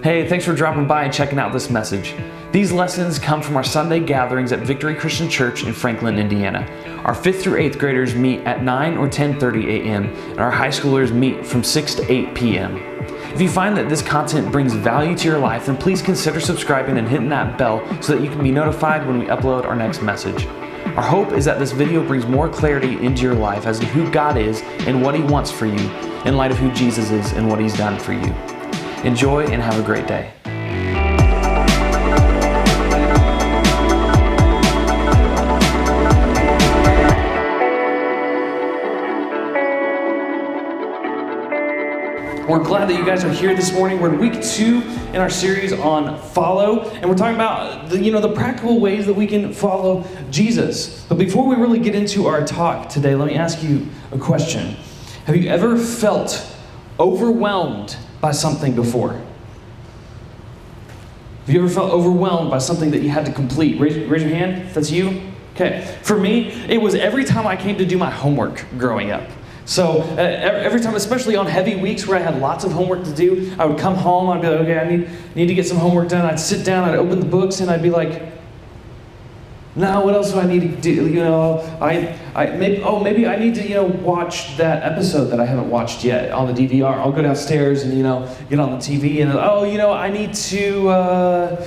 Hey, thanks for dropping by and checking out this message. These lessons come from our Sunday gatherings at Victory Christian Church in Franklin, Indiana. Our 5th through 8th graders meet at 9 or 10:30 a.m. and our high schoolers meet from 6 to 8 p.m. If you find that this content brings value to your life, then please consider subscribing and hitting that bell so that you can be notified when we upload our next message. Our hope is that this video brings more clarity into your life as to who God is and what He wants for you in light of who Jesus is and what He's done for you. Enjoy and have a great day. We're glad that you guys are here this morning. We're in week 2 in our series on follow, and we're talking about the practical ways that we can follow Jesus. But before we really get into our talk today, let me ask you a question. Have you ever felt overwhelmed by something before? Have you ever felt overwhelmed by something that you had to complete? Raise your hand if that's you. Okay. For me, it was every time I came to do my homework growing up. So every time, especially on heavy weeks where I had lots of homework to do, I would come home, I'd be like, okay, I need to get some homework done. I'd sit down, I'd open the books, and I'd be like, now what else do I need to do? Maybe I need to watch that episode that I haven't watched yet on the DVR. I'll go downstairs and get on the TV and I need to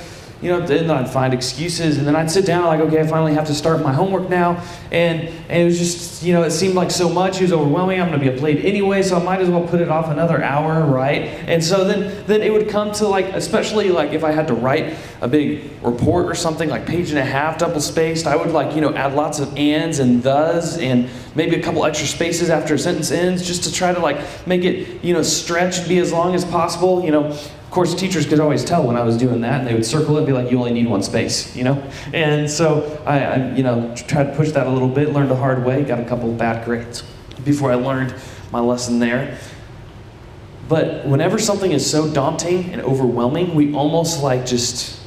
then I'd find excuses, and then I'd sit down like, okay, I finally have to start my homework now, and it was just, it seemed like so much, it was overwhelming, I'm going to be up late anyway, so I might as well put it off another hour, right? And so then it would come to especially if I had to write a big report or something, like page and a half, double spaced, I would add lots of ands and thes, and maybe a couple extra spaces after a sentence ends, just to try to make it, stretch and be as long as possible, Of course, teachers could always tell when I was doing that, and they would circle it and be like, you only need one space, And so I tried to push that a little bit, learned the hard way, got a couple bad grades before I learned my lesson there. But whenever something is so daunting and overwhelming, we almost just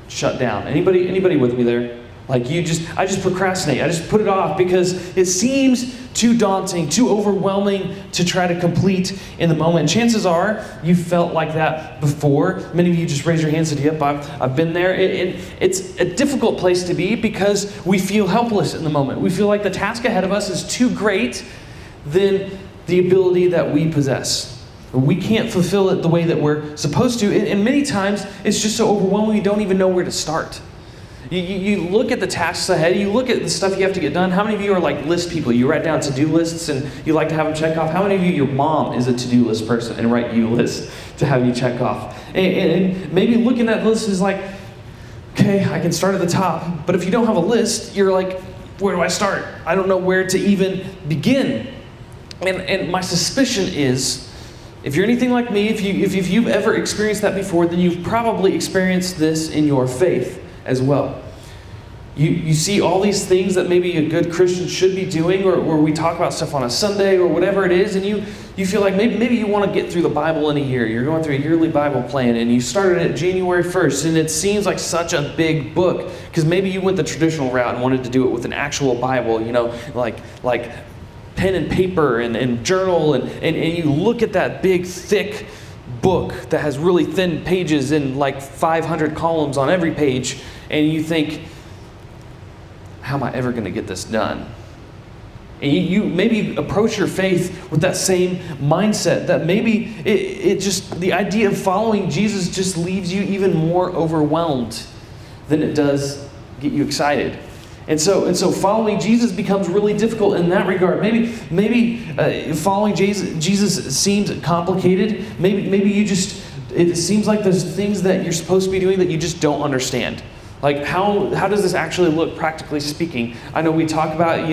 shut down. Anybody with me there? I just procrastinate. I just put it off because it seems too daunting, too overwhelming to try to complete in the moment. Chances are you felt like that before. Many of you just raise your hands and say, yep, I've been there. It's a difficult place to be because we feel helpless in the moment. We feel like the task ahead of us is too great than the ability that we possess. We can't fulfill it the way that we're supposed to. And many times it's just so overwhelming you don't even know where to start. You look at the tasks ahead, you look at the stuff you have to get done. How many of you are list people? You write down to-do lists and you like to have them check off. How many of you, your mom is a to-do list person and write you lists to have you check off? And maybe looking at lists is okay, I can start at the top. But if you don't have a list, you're where do I start? I don't know where to even begin. And my suspicion is, if you're anything like me, if you've ever experienced that before, then you've probably experienced this in your faith as well. You see all these things that maybe a good Christian should be doing, or we talk about stuff on a Sunday or whatever it is, and you feel like maybe you want to get through the Bible in a year. You're going through a yearly Bible plan, and you started it January 1st, and it seems like such a big book, because maybe you went the traditional route and wanted to do it with an actual Bible, like pen and paper and journal, and you look at that big, thick book that has really thin pages and 500 columns on every page, and you think, how am I ever going to get this done? And you maybe approach your faith with that same mindset, that maybe the idea of following Jesus just leaves you even more overwhelmed than it does get you excited. And so following Jesus becomes really difficult in that regard. Maybe following Jesus seems complicated. Maybe it seems like there's things that you're supposed to be doing that you just don't understand. How does this actually look, practically speaking? I know we talk about,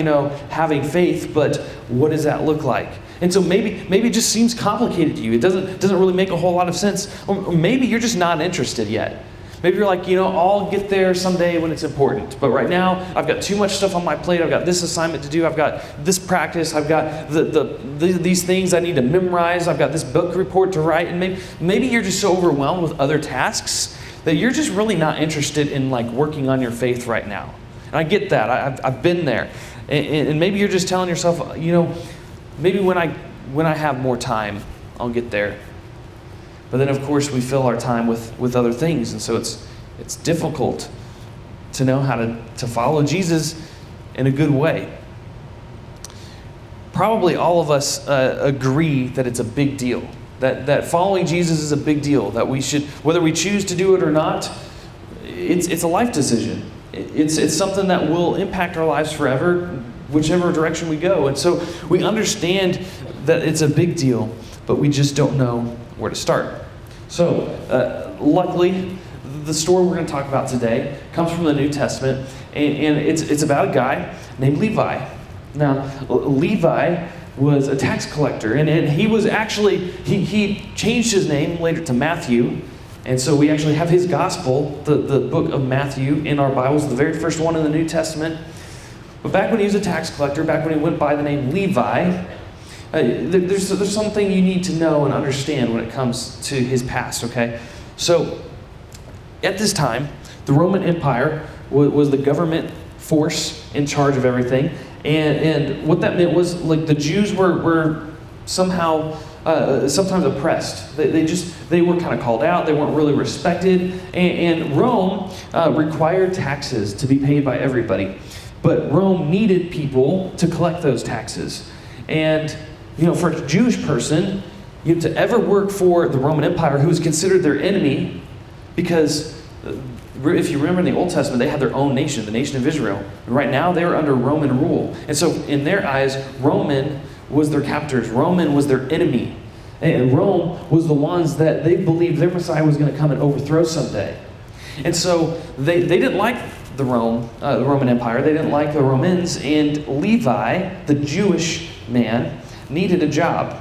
having faith, but what does that look like? And so maybe it just seems complicated to you. It doesn't really make a whole lot of sense. Or maybe you're just not interested yet. Maybe you're I'll get there someday when it's important. But right now, I've got too much stuff on my plate. I've got this assignment to do. I've got this practice. I've got these things I need to memorize. I've got this book report to write. And maybe you're just so overwhelmed with other tasks that you're just really not interested in working on your faith right now. And I get that. I've been there. And maybe you're just telling yourself, maybe when I have more time, I'll get there. But then, of course, we fill our time with other things. And so it's difficult to know how to follow Jesus in a good way. Probably all of us agree that it's a big deal. That following Jesus is a big deal. That we should, whether we choose to do it or not, it's a life decision. It's something that will impact our lives forever, whichever direction we go. And so we understand that it's a big deal, but we just don't know where to start. So luckily, the story we're going to talk about today comes from the New Testament, and it's about a guy named Levi. Now, Levi was a tax collector, and he was actually, he changed his name later to Matthew, and so we actually have his gospel, the book of Matthew, in our Bibles, the very first one in the New Testament. But back when he was a tax collector, back when he went by the name Levi, there's something you need to know and understand when it comes to his past, okay? So, at this time, the Roman Empire was the government force in charge of everything. And what that meant was, like, the Jews were somehow sometimes oppressed. They were kind of called out. They weren't really respected. And Rome required taxes to be paid by everybody. But Rome needed people to collect those taxes. And, for a Jewish person, to ever work for the Roman Empire, who was considered their enemy, because if you remember in the Old Testament, they had their own nation, the nation of Israel. Right now, they were under Roman rule. And so, in their eyes, Roman was their captors. Roman was their enemy. And Rome was the ones that they believed their Messiah was going to come and overthrow someday. And so, they didn't like the Roman Empire. They didn't like the Romans. And Levi, the Jewish man, needed a job.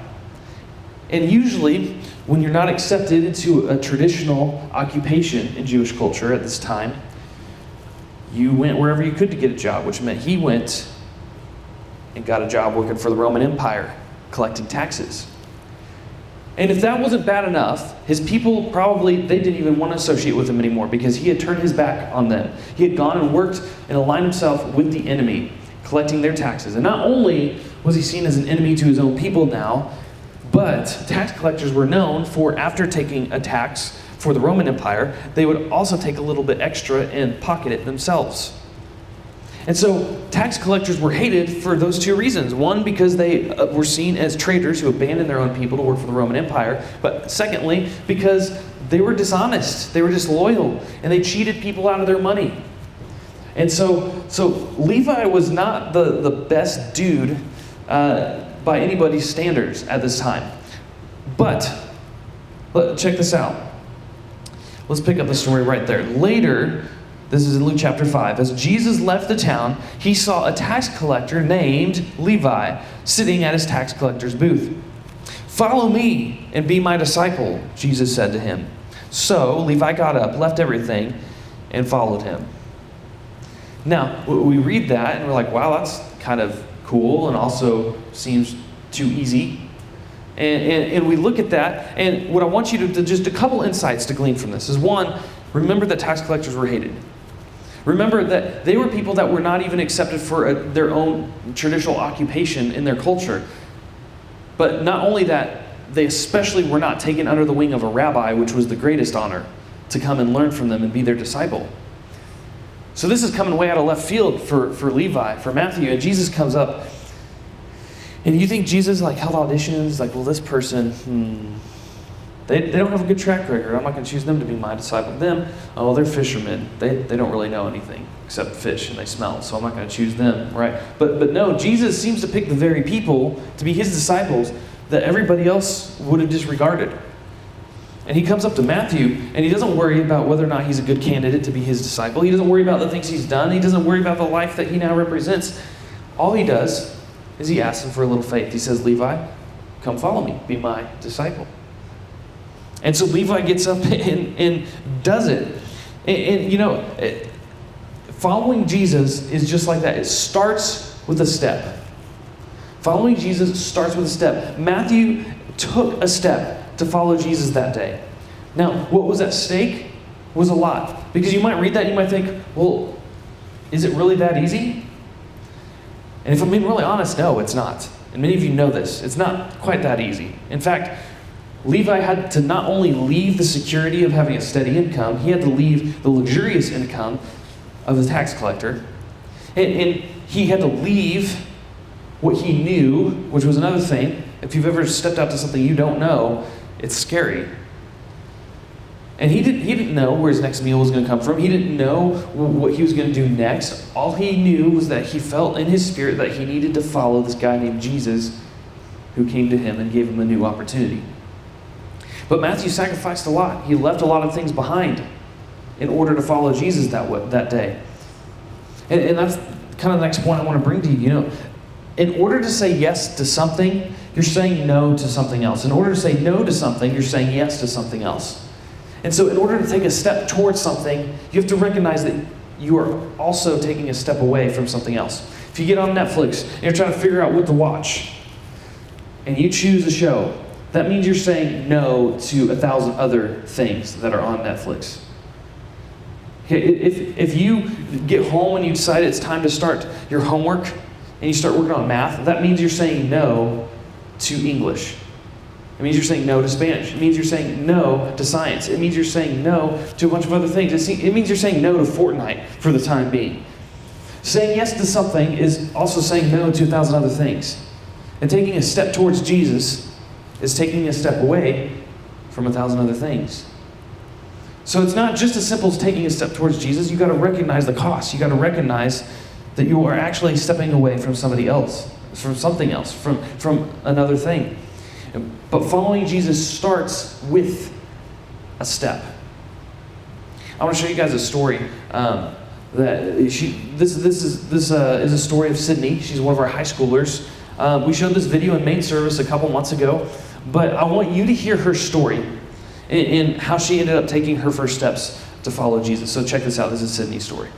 And usually, when you're not accepted into a traditional occupation in Jewish culture at this time, you went wherever you could to get a job, which meant he went and got a job working for the Roman Empire, collecting taxes. And if that wasn't bad enough, his people they didn't even want to associate with him anymore because he had turned his back on them. He had gone and worked and aligned himself with the enemy, collecting their taxes. And not only was he seen as an enemy to his own people now, but tax collectors were known for, after taking a tax for the Roman Empire, they would also take a little bit extra and pocket it themselves. And so tax collectors were hated for those two reasons. One, because they were seen as traitors who abandoned their own people to work for the Roman Empire. But secondly, because they were dishonest. They were disloyal. And they cheated people out of their money. And so Levi was not the best dude by anybody's standards at this time. But, check this out. Let's pick up the story right there. Later, this is in Luke chapter 5. As Jesus left the town, he saw a tax collector named Levi sitting at his tax collector's booth. "Follow me and be my disciple," Jesus said to him. So Levi got up, left everything, and followed him. Now, we read that and we're like, wow, that's kind of cool and also seems too easy. And we look at that, and what I want you to just a couple insights to glean from this is, one, remember that tax collectors were hated. Remember that they were people that were not even accepted for their own traditional occupation in their culture. But not only that, they especially were not taken under the wing of a rabbi, which was the greatest honor, to come and learn from them and be their disciple. So this is coming way out of left field for Levi, for Matthew, and Jesus comes up. And you think Jesus held auditions, well, this person, they don't have a good track record. I'm not going to choose them to be my disciple. Them, oh, they're fishermen. They don't really know anything except fish, and they smell, so I'm not going to choose them, right? But no, Jesus seems to pick the very people to be his disciples that everybody else would have disregarded. And he comes up to Matthew, and he doesn't worry about whether or not he's a good candidate to be his disciple. He doesn't worry about the things he's done. He doesn't worry about the life that he now represents. All he does is he asks him for a little faith. He says, "Levi, come follow me. Be my disciple." And so Levi gets up and does it. And following Jesus is just like that. It starts with a step. Following Jesus starts with a step. Matthew took a step to follow Jesus that day. Now, what was at stake was a lot. Because you might read that and you might think, well, is it really that easy? And if I'm being really honest, no, it's not. And many of you know this. It's not quite that easy. In fact, Levi had to not only leave the security of having a steady income, he had to leave the luxurious income of a tax collector. And he had to leave what he knew, which was another thing. If you've ever stepped out to something you don't know, it's scary. And he didn't know where his next meal was going to come from. He didn't know what he was going to do next. All he knew was that he felt in his spirit that he needed to follow this guy named Jesus, who came to him and gave him a new opportunity. But Matthew sacrificed a lot. He left a lot of things behind in order to follow Jesus that day. And that's kind of the next point I want to bring to you. In order to say yes to something, you're saying no to something else. In order to say no to something, you're saying yes to something else. And so in order to take a step towards something, you have to recognize that you are also taking a step away from something else. If you get on Netflix and you're trying to figure out what to watch, and you choose a show, that means you're saying no to 1,000 other things that are on Netflix. If you get home and you decide it's time to start your homework and you start working on math, that means you're saying no to English. It means you're saying no to Spanish. It means you're saying no to science. It means you're saying no to a bunch of other things. It means you're saying no to Fortnite for the time being. Saying yes to something is also saying no to 1,000 other things. And taking a step towards Jesus is taking a step away from 1,000 other things. So it's not just as simple as taking a step towards Jesus. You've got to recognize the cost. You've got to recognize that you are actually stepping away from somebody else, from something else, from another thing. But following Jesus starts with a step. I want to show you guys a story. This is a story of Sydney. She's one of our high schoolers. We showed this video in main service a couple months ago, but I want you to hear her story and how she ended up taking her first steps to follow Jesus. So check this out. This is Sydney's story.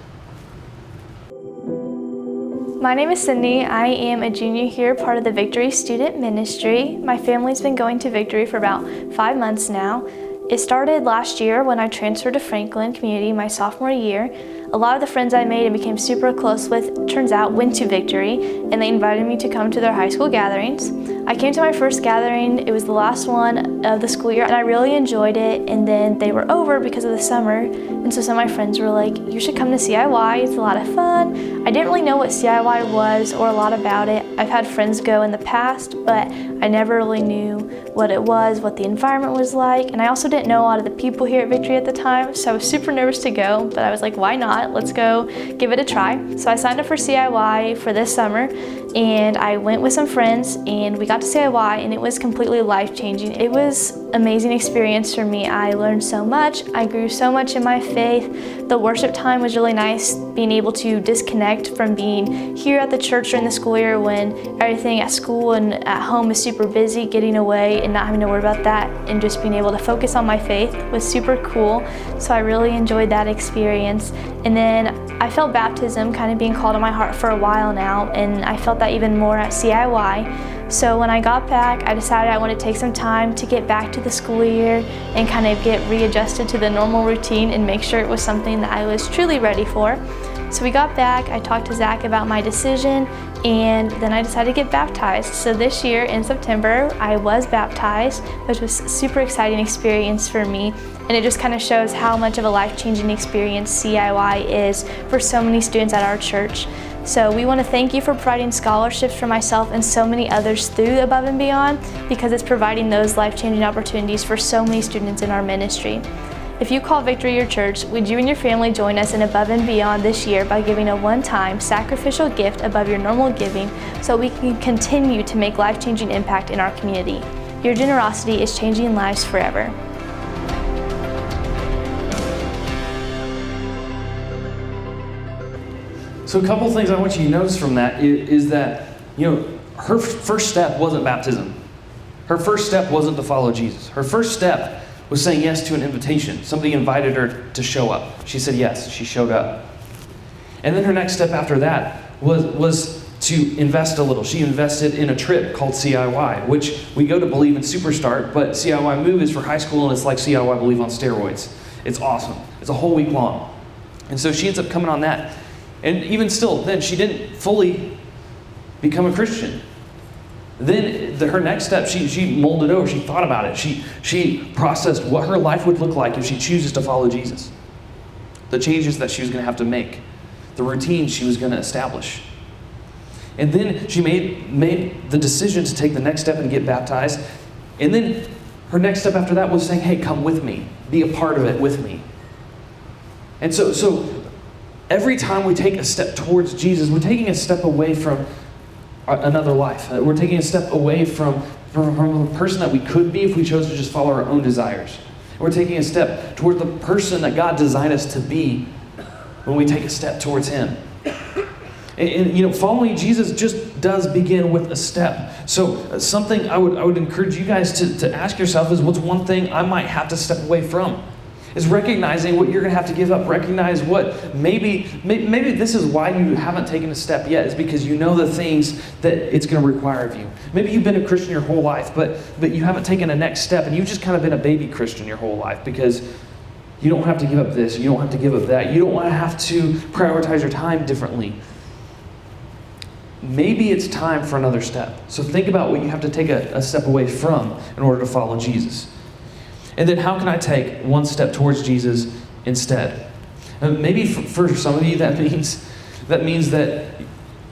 My name is Sydney. I am a junior here, part of the Victory Student Ministry. My family's been going to Victory for about 5 months now. It started last year when I transferred to Franklin Community my sophomore year. A lot of the friends I made and became super close with, turns out, went to Victory, and they invited me to come to their high school gatherings. I came to my first gathering. It was the last one of the school year, and I really enjoyed it, and then they were over because of the summer, and so some of my friends were like, you should come to CIY, it's a lot of fun. I didn't really know what CIY was or a lot about it. I've had friends go in the past, but I never really knew what it was, what the environment was like, and I also didn't know a lot of the people here at Victory at the time, so I was super nervous to go, but I was like, why not? Let's go give it a try. So I signed up for CIY for this summer, and I went with some friends, and we got to CIY, and it was completely life-changing. It was an amazing experience for me. I learned so much. I grew so much in my faith. The worship time was really nice, being able to disconnect from being here at the church during the school year when everything at school and at home is super busy. Getting away and not having to worry about that and just being able to focus on my faith was super cool. So I really enjoyed that experience. And then I felt baptism kind of being called on my heart for a while now, and I felt that even more at CIY. So when I got back, I decided I wanted to take some time to get back to the school year and kind of get readjusted to the normal routine and make sure it was something that I was truly ready for. So we got back, I talked to Zach about my decision, and then I decided to get baptized. So this year in September, I was baptized, which was a super exciting experience for me. And it just kind of shows how much of a life-changing experience CIY is for so many students at our church. So we want to thank you for providing scholarships for myself and so many others through Above and Beyond, because it's providing those life-changing opportunities for so many students in our ministry. If you call Victory your church, would you and your family join us in Above and Beyond this year by giving a one-time sacrificial gift above your normal giving so we can continue to make life-changing impact in our community? Your generosity is changing lives forever. So a couple of things I want you to notice from that is that, her first step wasn't baptism. Her first step wasn't to follow Jesus. Her first step was saying yes to an invitation. Somebody invited her to show up. She said yes, she showed up. And then her next step after that was to invest a little. She invested in a trip called CIY, which we go to Believe in Superstart, but CIY Move is for high school, and it's like CIY Believe on steroids. It's awesome. It's a whole week long. And so she ends up coming on that. And even still, then she didn't fully become a Christian. Then her next step, she mulled it over. She thought about it. She processed what her life would look like if she chooses to follow Jesus. The changes that she was going to have to make. The routine she was going to establish. And then she made the decision to take the next step and get baptized. And then her next step after that was saying, hey, come with me. Be a part of it with me. And so every time we take a step towards Jesus, we're taking a step away from another life. We're taking a step away from the person that we could be if we chose to just follow our own desires. We're taking a step toward the person that God designed us to be when we take a step towards Him. And following Jesus just does begin with a step. So something I would encourage you guys to ask yourself is, what's one thing I might have to step away from? Is recognizing what you're going to have to give up. Recognize what maybe this is why you haven't taken a step yet, is because you know the things that it's going to require of you. Maybe you've been a Christian your whole life, but you haven't taken a next step, and you've just kind of been a baby Christian your whole life because you don't have to give up this, you don't have to give up that, you don't want to have to prioritize your time differently. Maybe it's time for another step. So think about what you have to take a step away from in order to follow Jesus. And then how can I take one step towards Jesus instead? Maybe for some of you that means that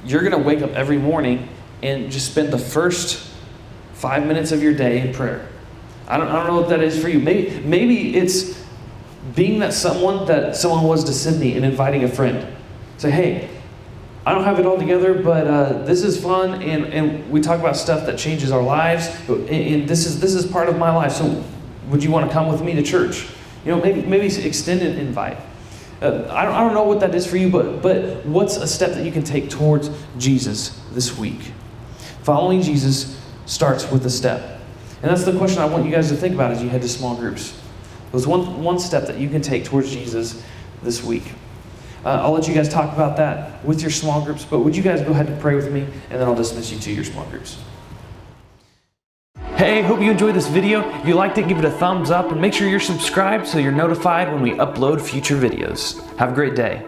you're going to wake up every morning and just spend the first 5 minutes of your day in prayer. I don't know what that is for you. Maybe it's being that someone was to Sydney and inviting a friend. Say, hey, I don't have it all together, but this is fun, and we talk about stuff that changes our lives, and this is part of my life. So would you want to come with me to church? Maybe extend an invite. I don't know what that is for you, but what's a step that you can take towards Jesus this week? Following Jesus starts with a step. And that's the question I want you guys to think about as you head to small groups. There's one step that you can take towards Jesus this week. I'll let you guys talk about that with your small groups, but would you guys go ahead and pray with me, and then I'll dismiss you to your small groups. Hey, hope you enjoyed this video. If you liked it, give it a thumbs up, and make sure you're subscribed so you're notified when we upload future videos. Have a great day.